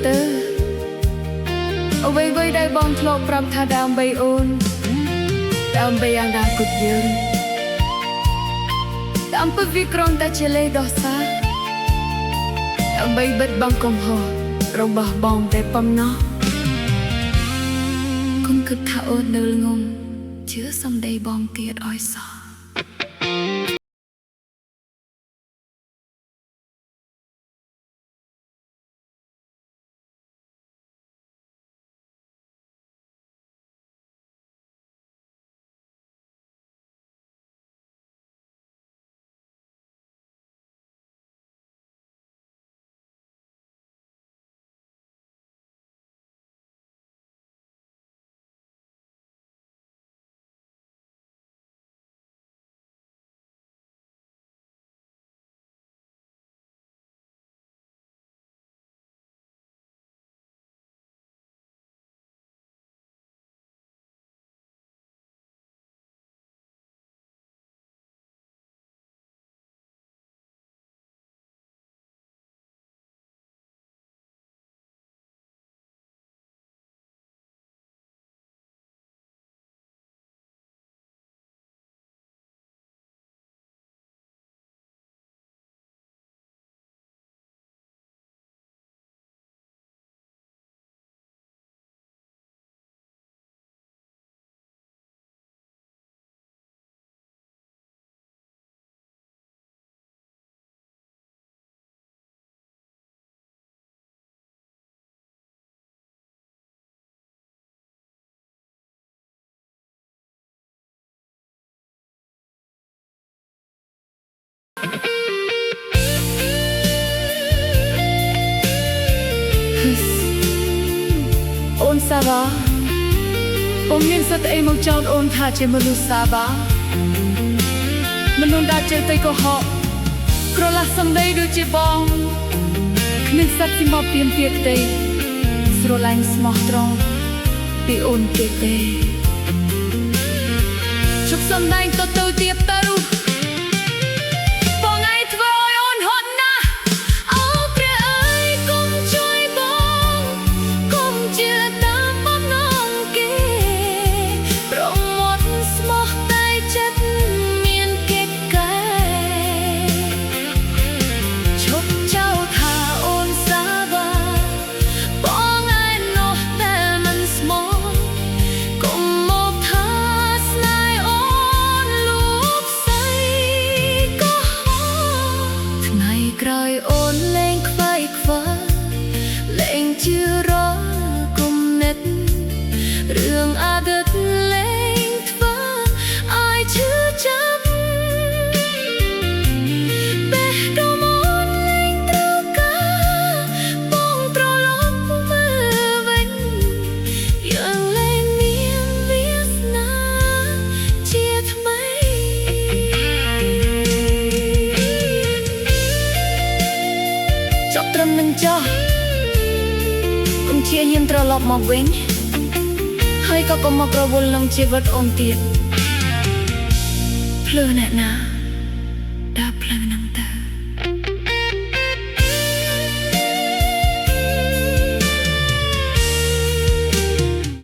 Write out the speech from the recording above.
ទៅអ្វីៗដែលបងធ្លាប់ប្រាប់ថាដើម្បីអូនដើម្បីអនាគតយើងដើម្បីវិក្រមតែជាលេខដោះសារដើម្បីបិទបាំងកំហុសរបស់បងតែប៉ុណ្ណោះគុំគិតថាអូននៅល្ងងជឿសំដីបងទៀតឲ្យសោះអូនសាវ៉ាបងមានសិទ្ធិអីមកចោទអូនថាជាមនុស្សសាវ៉ាមនុស្សដែលជឿទៅកុហកក្រឡាស់សំដីដូចជាបងគ្មានសិទ្ធិពីមកទៀមទៀតទេស្រឡាញ់ស្មោះត្រង់ពីអូនទេជប់សំដែងទៅទៀតទៅក្រោយអូនលែងខ្វាយខ្វល់លែងជឿរកុំនិតរឿងអតីតលែងធ្វើឲ្យឈឺចាប់បេះដូងអូនលែងត្រូវការបងត្រឡប់មើលវិញយើងលែងមានវាសនាជាថ្មីត្រឹមនឹងចោះកុំព្យាយាមត្រឡប់មកវិញហើយក៏កុំមករវល់នឹងជីវិតអូនទៀតភ្លើអ្នកណា